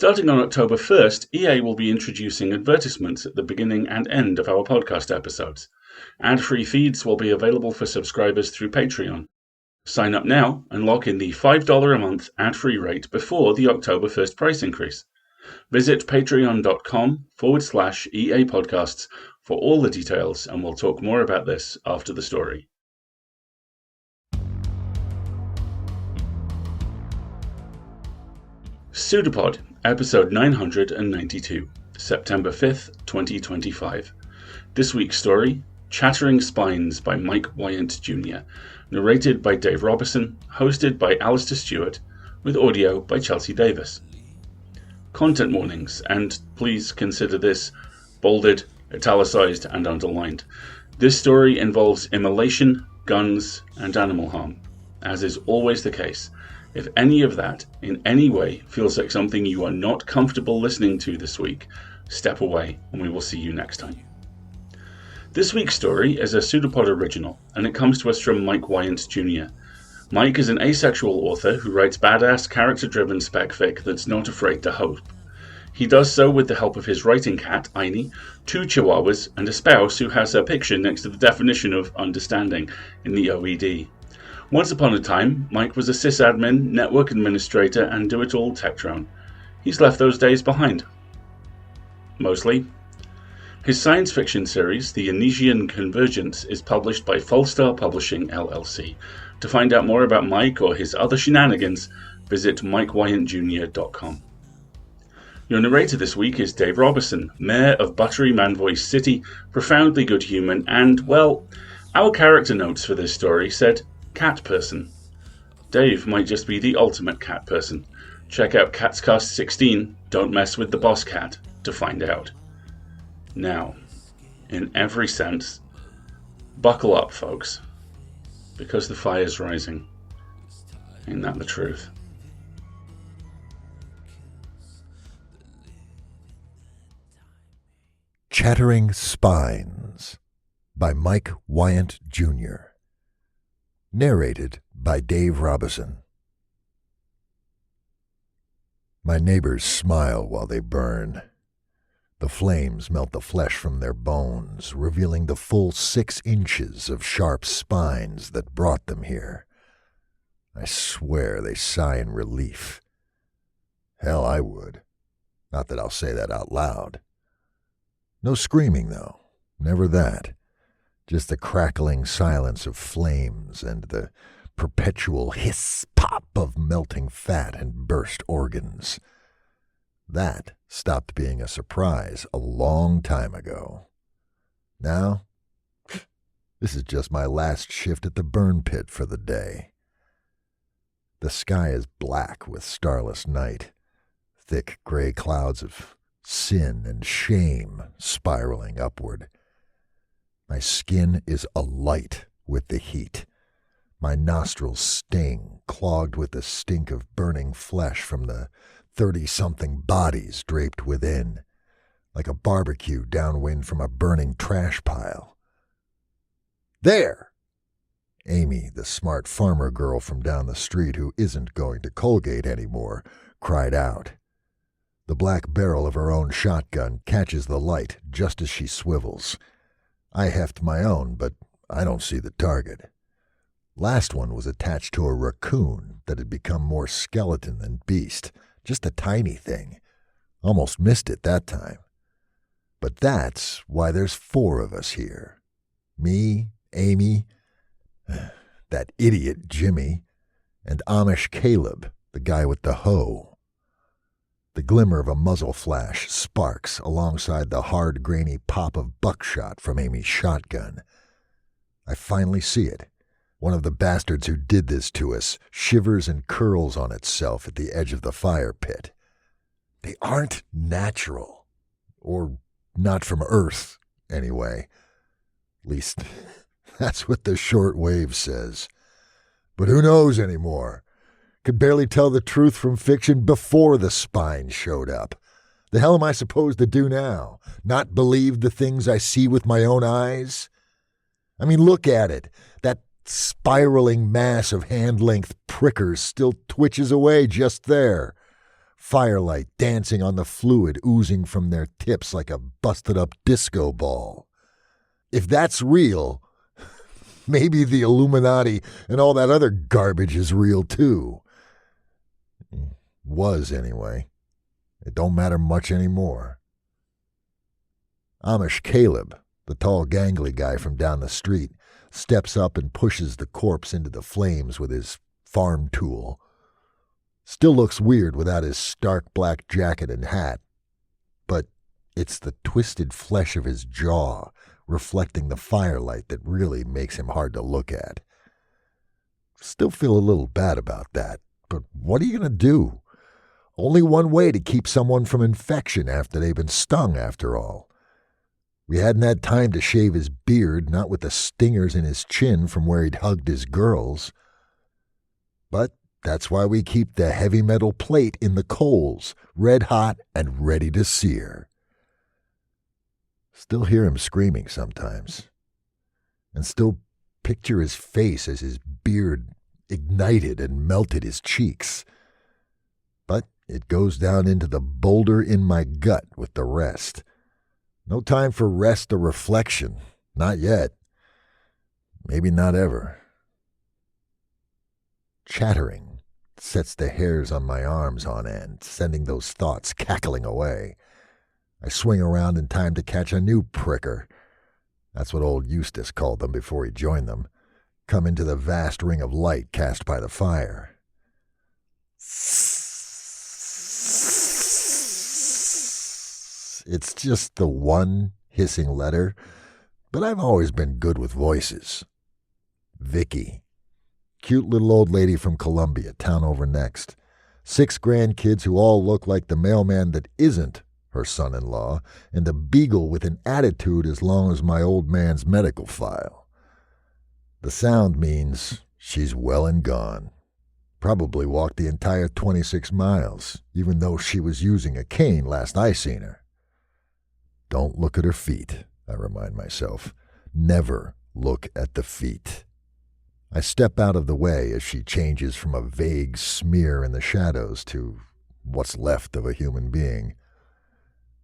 Starting on October 1st, EA will be introducing advertisements at the beginning and end of our podcast episodes. Ad-free feeds will be available for subscribers through Patreon. Sign up now and lock in the $5 a month ad-free rate before the October 1st price increase. Visit patreon.com/EA Podcasts for all the details, and we'll talk more about this after the story. PseudoPod, episode 992, September 5th, 2025. This week's story, Chattering Spines by Mike Wyant Jr., narrated by Dave Robertson, hosted by Alistair Stewart, with audio by Chelsea Davis. Content warnings, and please consider this bolded, italicized, and underlined. This story involves immolation, guns, and animal harm. As is always the case, if any of that in any way feels like something you are not comfortable listening to this week, step away and we will see you next time. This week's story is a PseudoPod original, and it comes to us from Mike Wyant Jr. Mike is an asexual author who writes badass, character-driven spec fic that's not afraid to hope. He does so with the help of his writing cat, Aini, 2 chihuahuas, and a spouse who has her picture next to the definition of understanding in the OED. Once upon a time, Mike was a sysadmin, network administrator, and do-it-all tech drone. He's left those days behind. Mostly. His science fiction series, The Anesian Convergence, is published by Falstar Publishing, LLC. To find out more about Mike or his other shenanigans, visit MikeWyantJr.com. Your narrator this week is Dave Robertson, mayor of Buttery Manvoice City, profoundly good human, and, well, our character notes for this story said cat person. Dave might just be the ultimate cat person. Check out Catscast 16, Don't Mess with the Boss Cat, to find out. Now, in every sense, buckle up, folks, because the fire's rising. Ain't that the truth? Chattering Spines by Mike Wyant Jr. Narrated by Dave Robertson. My neighbors smile while they burn. The flames melt the flesh from their bones, revealing the full 6 inches of sharp spines that brought them here. I swear they sigh in relief. Hell, I would. Not that I'll say that out loud. No screaming, though. Never that. Just the crackling silence of flames and the perpetual hiss-pop of melting fat and burst organs. That stopped being a surprise a long time ago. Now, this is just my last shift at the burn pit for the day. The sky is black with starless night, thick gray clouds of sin and shame spiraling upward. My skin is alight with the heat. My nostrils sting, clogged with the stink of burning flesh from the 30-something bodies draped within, like a barbecue downwind from a burning trash pile. There! Amy, the smart farmer girl from down the street who isn't going to Colgate anymore, cried out. The black barrel of her own shotgun catches the light just as she swivels. I heft my own, but I don't see the target. Last one was attached to a raccoon that had become more skeleton than beast, just a tiny thing. Almost missed it that time. But that's why there's 4 of us here. Me, Amy, that idiot Jimmy, and Amish Caleb, the guy with the hoe. The glimmer of a muzzle flash sparks alongside the hard, grainy pop of buckshot from Amy's shotgun. I finally see it. One of the bastards who did this to us shivers and curls on itself at the edge of the fire pit. They aren't natural. Or not from Earth, anyway. At least, that's what the short wave says. But who knows anymore? Could barely tell the truth from fiction before the spine showed up. The hell am I supposed to do now? Not believe the things I see with my own eyes? I mean, look at it. That spiraling mass of hand-length prickers still twitches away just there. firelight dancing on the fluid oozing from their tips like a busted-up disco ball. If that's real, maybe the Illuminati and all that other garbage is real too. Was, anyway. It don't matter much anymore. Amish Caleb, the tall gangly guy from down the street, steps up and pushes the corpse into the flames with his farm tool. Still looks weird without his stark black jacket and hat, but it's the twisted flesh of his jaw reflecting the firelight that really makes him hard to look at. Still feel a little bad about that, but what are you going to do? Only one way to keep someone from infection after they've been stung, after all. We hadn't had time to shave his beard, not with the stingers in his chin from where he'd hugged his girls. But that's why we keep the heavy metal plate in the coals, red hot and ready to sear. Still hear him screaming sometimes, and still picture his face as his beard ignited and melted his cheeks. But it goes down into the boulder in my gut with the rest. No time for rest or reflection. Not yet. Maybe not ever. Chattering sets the hairs on my arms on end, sending those thoughts cackling away. I swing around in time to catch a new pricker. That's what old Eustace called them before he joined them. Come into the vast ring of light cast by the fire. It's just the one hissing letter, but I've always been good with voices. Vicky. Cute little old lady from Columbia, town over next. 6 grandkids who all look like the mailman that isn't her son-in-law, and a beagle with an attitude as long as my old man's medical file. The sound means she's well and gone. Probably walked the entire 26 miles, even though she was using a cane last I seen her. Don't look at her feet, I remind myself. Never look at the feet. I step out of the way as she changes from a vague smear in the shadows to what's left of a human being.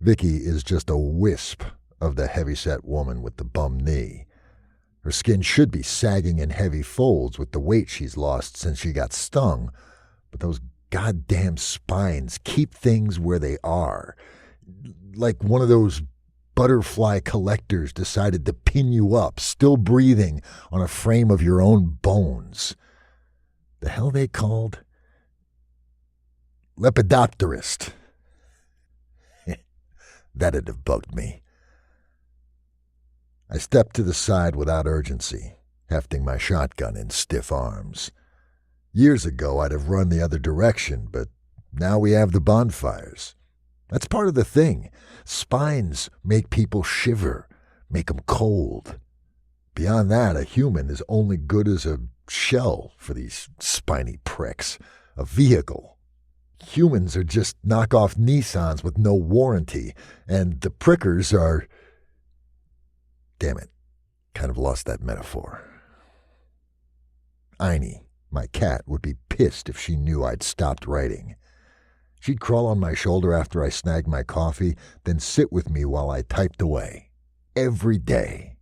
Vicky is just a wisp of the heavy-set woman with the bum knee. Her skin should be sagging in heavy folds with the weight she's lost since she got stung, but those goddamn spines keep things where they are. Like one of those butterfly collectors decided to pin you up, still breathing, on a frame of your own bones. The hell they called? Lepidopterist. That'd have bugged me. I stepped to the side without urgency, hefting my shotgun in stiff arms. Years ago, I'd have run the other direction, but now we have the bonfires. That's part of the thing. Spines make people shiver, make them cold. Beyond that, a human is only good as a shell for these spiny pricks, a vehicle. Humans are just knockoff Nissans with no warranty, and the prickers are... Damn it, kind of lost that metaphor. Einie, my cat, would be pissed if she knew I'd stopped writing. She'd crawl on my shoulder after I snagged my coffee, then sit with me while I typed away. Every day.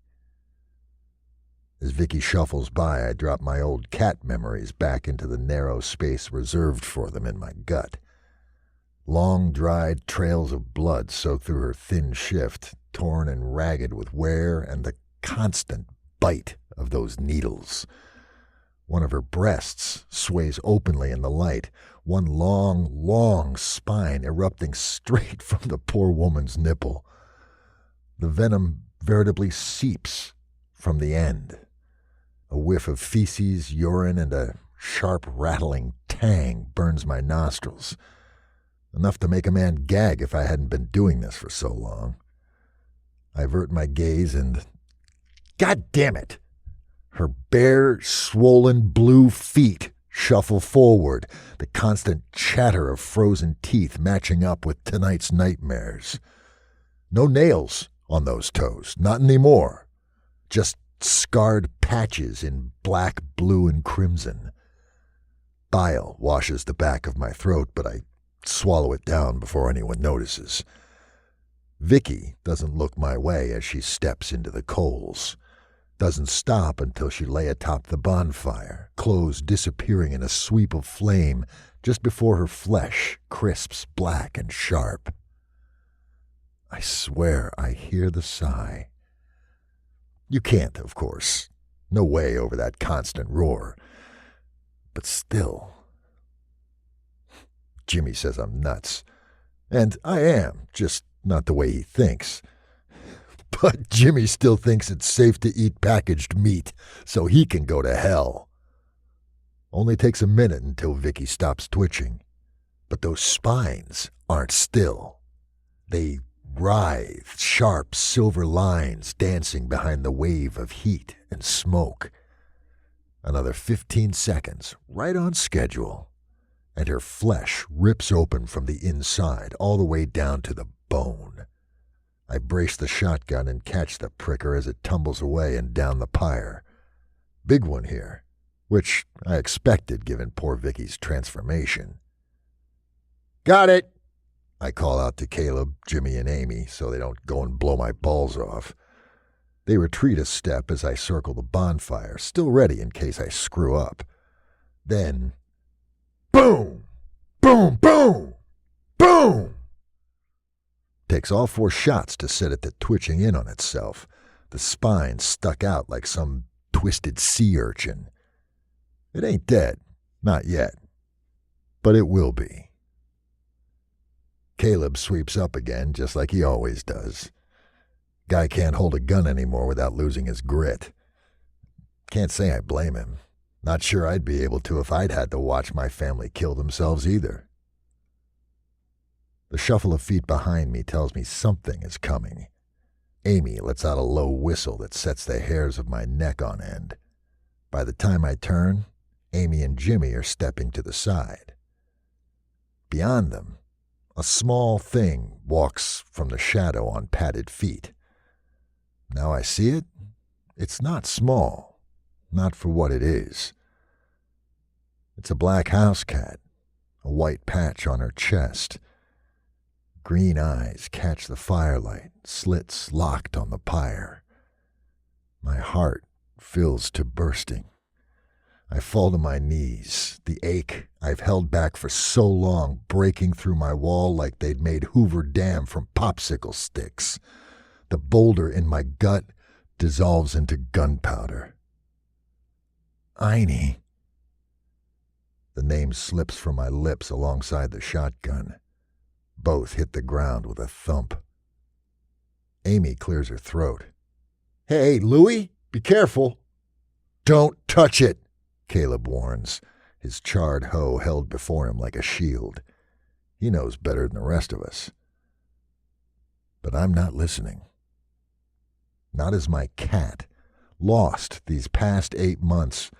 As Vicky shuffles by, I drop my old cat memories back into the narrow space reserved for them in my gut. Long, dried trails of blood soak through her thin shift, torn and ragged with wear and the constant bite of those needles. One of her breasts sways openly in the light, one long, long spine erupting straight from the poor woman's nipple. The venom veritably seeps from the end. A whiff of feces, urine, and a sharp, rattling tang burns my nostrils. Enough to make a man gag if I hadn't been doing this for so long. I avert my gaze and... God damn it! Her bare, swollen blue feet shuffle forward, the constant chatter of frozen teeth matching up with tonight's nightmares. No nails on those toes, not anymore. Just scarred patches in black, blue, and crimson. Bile washes the back of my throat, but I swallow it down before anyone notices. Vicky doesn't look my way as she steps into the coals. Doesn't stop until she lay atop the bonfire, clothes disappearing in a sweep of flame just before her flesh crisps black and sharp. I swear I hear the sigh. You can't, of course. No way over that constant roar. But still. Jimmy says I'm nuts. And I am, just not the way he thinks. But Jimmy still thinks it's safe to eat packaged meat, so he can go to hell. Only takes a minute until Vicky stops twitching. But those spines aren't still. They writhe, sharp silver lines dancing behind the wave of heat and smoke. Another 15 seconds, right on schedule, and her flesh rips open from the inside all the way down to the bone. I brace the shotgun and catch the pricker as it tumbles away and down the pyre. Big one here, which I expected given poor Vicky's transformation. Got it! I call out to Caleb, Jimmy, and Amy so they don't go and blow my balls off. They retreat a step as I circle the bonfire, still ready in case I screw up. Then, boom! Boom! Boom! Boom! Takes all 4 shots to set it to twitching in on itself, the spine stuck out like some twisted sea urchin. It ain't dead, not yet, but it will be. Caleb sweeps up again just like he always does. Guy can't hold a gun anymore without losing his grit. Can't say I blame him. Not sure I'd be able to if I'd had to watch my family kill themselves either. The shuffle of feet behind me tells me something is coming. Amy lets out a low whistle that sets the hairs of my neck on end. By the time I turn, Amy and Jimmy are stepping to the side. Beyond them, a small thing walks from the shadow on padded feet. Now I see it, it's not small, not for what it is. It's a black house cat, a white patch on her chest. Green eyes catch the firelight, slits locked on the pyre. My heart fills to bursting. I fall to my knees, the ache I've held back for so long breaking through my wall like they'd made Hoover Dam from popsicle sticks. The boulder in my gut dissolves into gunpowder. Einie. The name slips from my lips alongside the shotgun. Both hit the ground with a thump. Amy clears her throat. Hey, Louie, be careful. Don't touch it, Caleb warns, his charred hoe held before him like a shield. He knows better than the rest of us. But I'm not listening. Not as my cat, lost these past 8 months,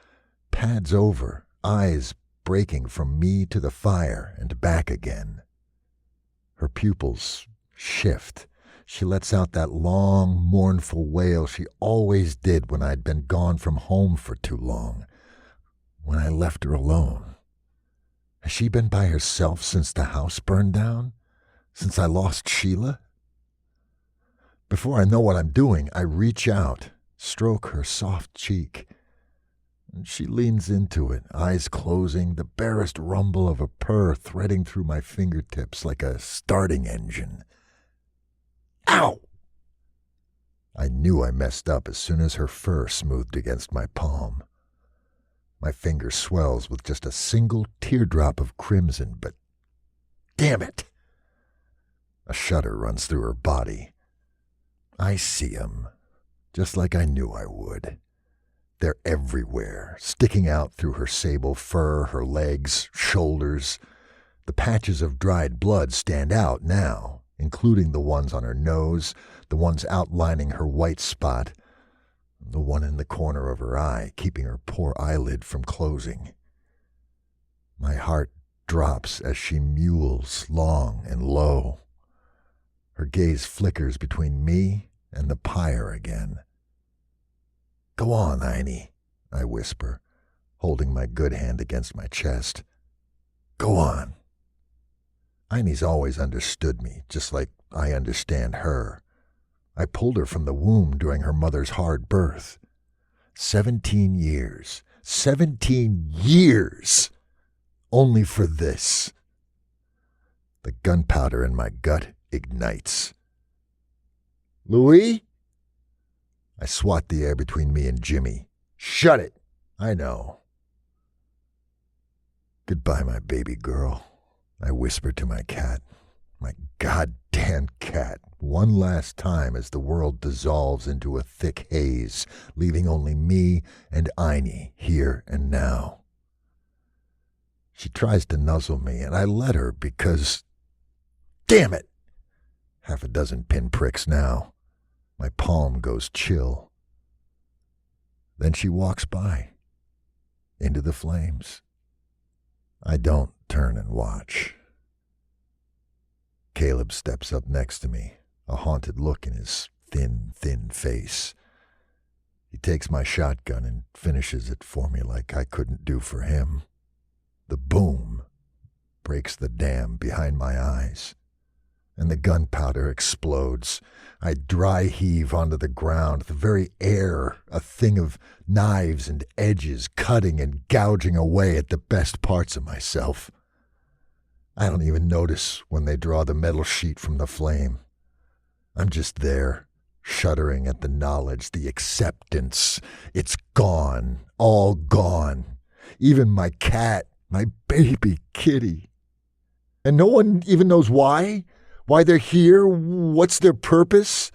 pads over, eyes breaking from me to the fire and back again. Her pupils shift. She lets out that long, mournful wail she always did when I'd been gone from home for too long, when I left her alone. Has she been by herself since the house burned down? Since I lost Sheila? Before I know what I'm doing, I reach out, stroke her soft cheek. And she leans into it, eyes closing, the barest rumble of a purr threading through my fingertips like a starting engine. Ow! I knew I messed up as soon as her fur smoothed against my palm. My finger swells with just a single teardrop of crimson, but damn it! A shudder runs through her body. I see 'em, just like I knew I would. They're everywhere, sticking out through her sable fur, her legs, shoulders. The patches of dried blood stand out now, including the ones on her nose, the ones outlining her white spot, the one in the corner of her eye, keeping her poor eyelid from closing. My heart drops as she mewls long and low. Her gaze flickers between me and the pyre again. Go on, Einie, I whisper, holding my good hand against my chest. Go on. Heine's always understood me, just like I understand her. I pulled her from the womb during her mother's hard birth. 17 years. 17 years! Only for this. The gunpowder in my gut ignites. Louis? I swat the air between me and Jimmy. Shut it! I know. Goodbye, my baby girl, I whispered to my cat. My goddamn cat. One last time as the world dissolves into a thick haze, leaving only me and Heine here and now. She tries to nuzzle me, and I let her because... Damn it! Half a dozen pinpricks now. My palm goes chill. Then she walks by, into the flames. I don't turn and watch. Caleb steps up next to me, a haunted look in his thin face. He takes my shotgun and finishes it for me like I couldn't do for him. The boom breaks the dam behind my eyes, and the gunpowder explodes. I dry heave onto the ground, the very air a thing of knives and edges cutting and gouging away at the best parts of myself. I don't even notice when they draw the metal sheet from the flame. I'm just there, shuddering at the knowledge, the acceptance. It's gone, all gone. Even my cat, my baby kitty. And no one even knows why they're here, what's their purpose.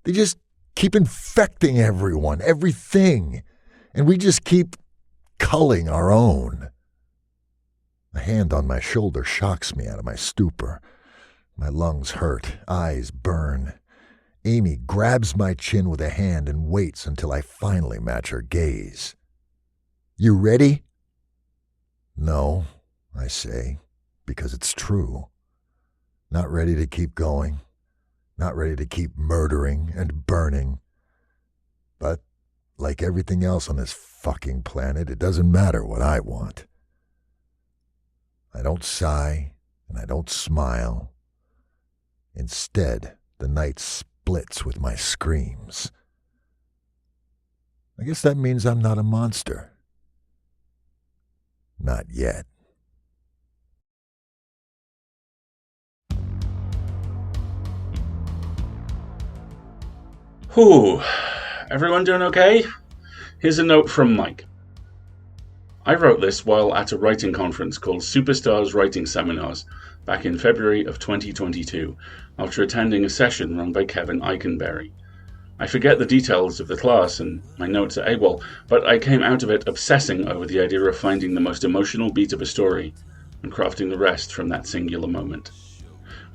They just keep infecting everyone, everything. And we just keep culling our own. A hand on my shoulder shocks me out of my stupor. My lungs hurt, eyes burn. Amy grabs my chin with a hand and waits until I finally match her gaze. You ready? No, I say, because it's true. Not ready to keep going. Not ready to keep murdering and burning. But, like everything else on this fucking planet, it doesn't matter what I want. I don't sigh, and I don't smile. Instead, the night splits with my screams. I guess that means I'm not a monster. Not yet. Whew. Everyone doing okay? Here's a note from Mike. I wrote this while at a writing conference called Superstars Writing Seminars back in February of 2022 after attending a session run by Kevin Eikenberry. I forget the details of the class and my notes are AWOL, but I came out of it obsessing over the idea of finding the most emotional beat of a story and crafting the rest from that singular moment.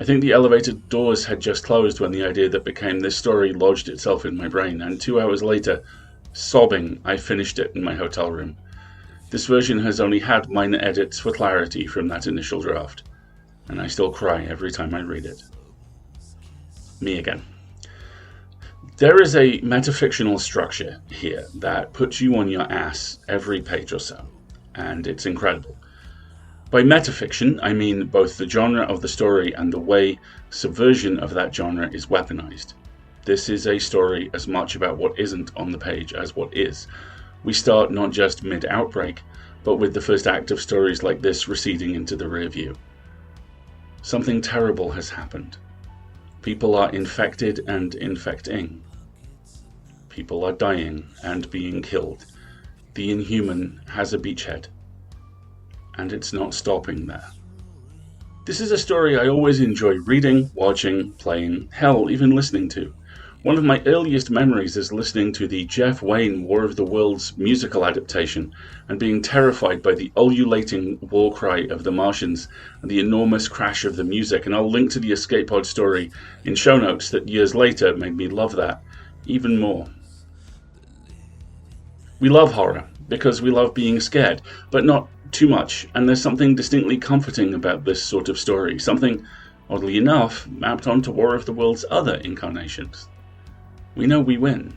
I think the elevator doors had just closed when the idea that became this story lodged itself in my brain, and 2 hours later, sobbing, I finished it in my hotel room. This version has only had minor edits for clarity from that initial draft, and I still cry every time I read it. Me again. There is a metafictional structure here that puts you on your ass every page or so, and it's incredible. By metafiction, I mean both the genre of the story and the way subversion of that genre is weaponized. This is a story as much about what isn't on the page as what is. We start not just mid-outbreak, but with the first act of stories like this receding into the rear view. Something terrible has happened. People are infected and infecting. People are dying and being killed. The inhuman has a beachhead. And it's not stopping there. This is a story I always enjoy reading, watching, playing, hell, even listening to. One of my earliest memories is listening to the Jeff Wayne War of the Worlds musical adaptation and being terrified by the ululating war cry of the Martians and the enormous crash of the music, and I'll link to the escape pod story in show notes that years later made me love that even more. We love horror because we love being scared, but not too much, and there's something distinctly comforting about this sort of story, something, oddly enough, mapped onto War of the Worlds' other incarnations. We know we win.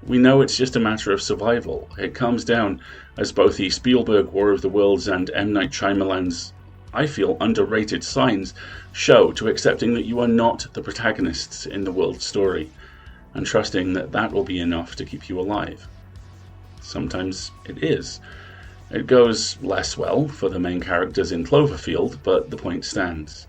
We know it's just a matter of survival. It comes down as both the Spielberg War of the Worlds and M. Night Shyamalan's I feel, underrated signs show to accepting that you are not the protagonists in the world's story, and trusting that that will be enough to keep you alive. Sometimes it is. It goes less well for the main characters in Cloverfield, but the point stands.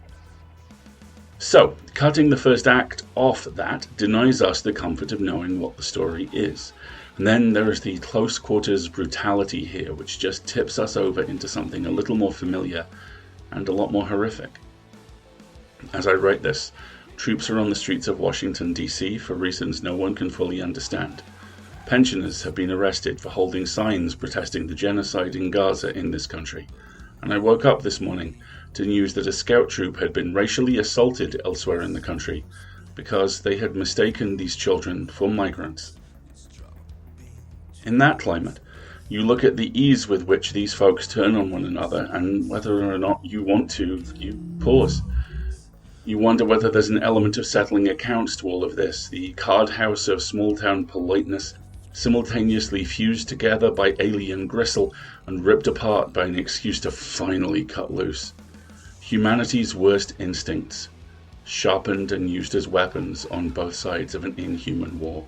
So, cutting the first act off that denies us the comfort of knowing what the story is. And then there is the close quarters brutality here, which just tips us over into something a little more familiar and a lot more horrific. As I write this, troops are on the streets of Washington, D.C. for reasons no one can fully understand. Pensioners have been arrested for holding signs protesting the genocide in Gaza in this country. And I woke up this morning to news that a scout troop had been racially assaulted elsewhere in the country because they had mistaken these children for migrants. In that climate, you look at the ease with which these folks turn on one another, and whether or not you want to, you pause. You wonder whether there's an element of settling accounts to all of this, the card house of small-town politeness, simultaneously fused together by alien gristle and ripped apart by an excuse to finally cut loose. Humanity's worst instincts, sharpened and used as weapons on both sides of an inhuman war.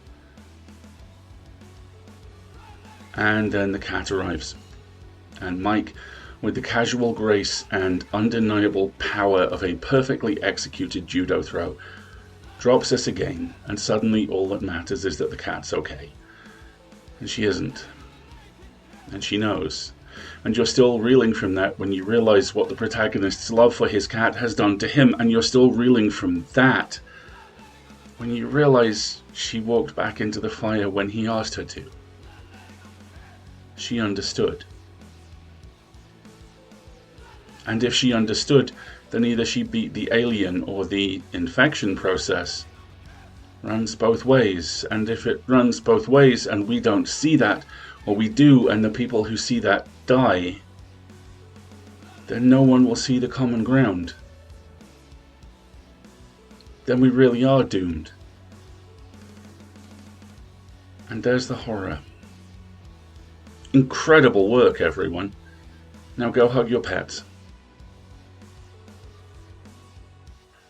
And then the cat arrives, and Mike, with the casual grace and undeniable power of a perfectly executed judo throw, drops us again, and suddenly all that matters is that the cat's okay. And she isn't. And she knows. And you're still reeling from that when you realize what the protagonist's love for his cat has done to him, and you're still reeling from that when you realize she walked back into the fire when he asked her to. She understood. And if she understood, then either she beat the alien or the infection process. Runs both ways, and if it runs both ways and we don't see that, or we do and the people who see that die, then no one will see the common ground. Then we really are doomed. And there's the horror. Incredible work, everyone. Now go hug your pets.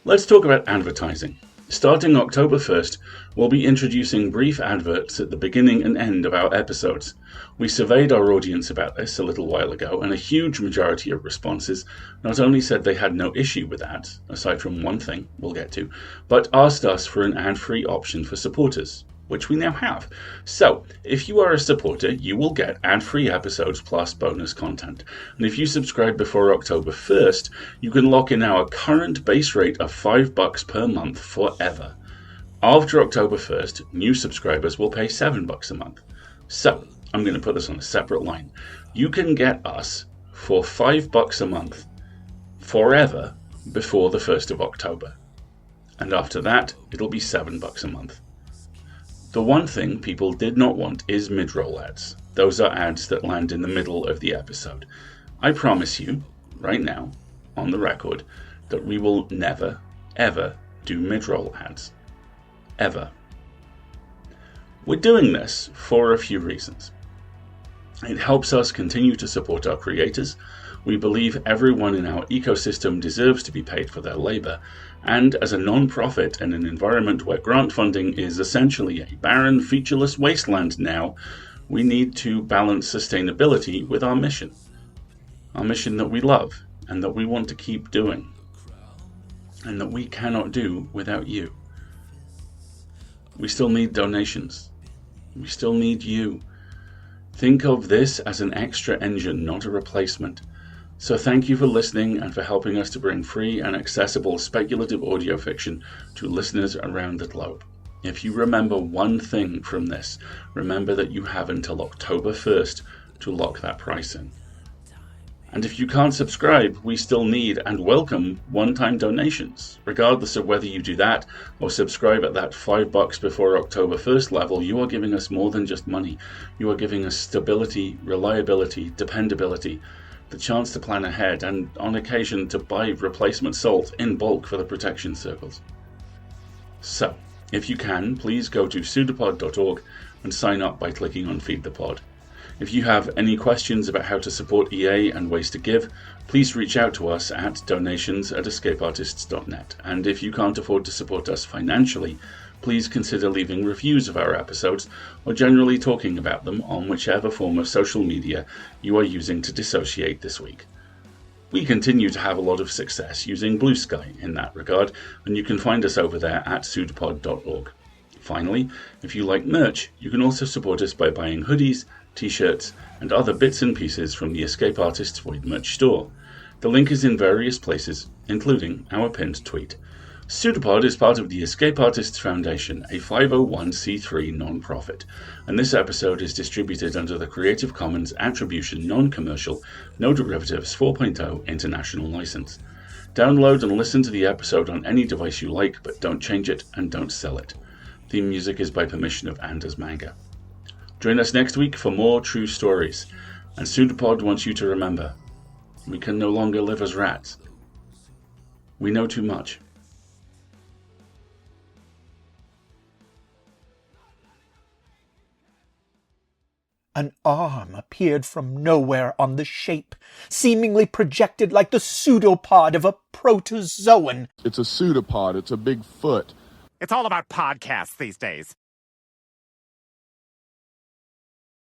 Let's talk about advertising. Starting October 1st, we'll be introducing brief adverts at the beginning and end of our episodes. We surveyed our audience about this a little while ago, and a huge majority of responses not only said they had no issue with that, aside from one thing we'll get to, but asked us for an ad-free option for supporters, which we now have. So, if you are a supporter, you will get ad-free episodes plus bonus content. And if you subscribe before October 1st, you can lock in our current base rate of $5 per month forever. After October 1st, new subscribers will pay $7 a month. So, I'm going to put this on a separate line. You can get us for $5 a month forever before the 1st of October. And after that, it'll be $7 a month. The one thing people did not want is mid-roll ads. Those are ads that land in the middle of the episode. I promise you, right now, on the record, that we will never, ever do mid-roll ads. Ever. We're doing this for a few reasons. It helps us continue to support our creators. We believe everyone in our ecosystem deserves to be paid for their labor, and as a non-profit in an environment where grant funding is essentially a barren, featureless wasteland now, we need to balance sustainability with our mission that we love and that we want to keep doing, and that we cannot do without you. We still need donations. We still need you. Think of this as an extra engine, not a replacement. So thank you for listening and for helping us to bring free and accessible speculative audio fiction to listeners around the globe. If you remember one thing from this, remember that you have until October 1st to lock that price in. And if you can't subscribe, we still need and welcome one-time donations. Regardless of whether you do that or subscribe at that $5 before October 1st level, you are giving us more than just money. You are giving us stability, reliability, dependability, the chance to plan ahead, and on occasion to buy replacement salt in bulk for the protection circles. So, if you can, please go to PseudoPod.org and sign up by clicking on Feed the Pod. If you have any questions about how to support EA and ways to give, please reach out to us at donations@escapeartists.net. And if you can't afford to support us financially, please consider leaving reviews of our episodes or generally talking about them on whichever form of social media you are using to dissociate this week. We continue to have a lot of success using Blue Sky in that regard, and you can find us over there at PseudoPod.org. Finally, if you like merch, you can also support us by buying hoodies, t-shirts, and other bits and pieces from the Escape Artists Void merch store. The link is in various places, including our pinned tweet. PseudoPod is part of the Escape Artists Foundation, a 501c3 non-profit, and this episode is distributed under the Creative Commons Attribution Non-Commercial No Derivatives 4.0 International License. Download and listen to the episode on any device you like, but don't change it and don't sell it. Theme music is by permission of Anders Manga. Join us next week for more true stories, and PseudoPod wants you to remember, we can no longer live as rats. We know too much. An arm appeared from nowhere on the shape, seemingly projected like the pseudopod of a protozoan. It's a pseudopod. It's a big foot. It's all about podcasts these days.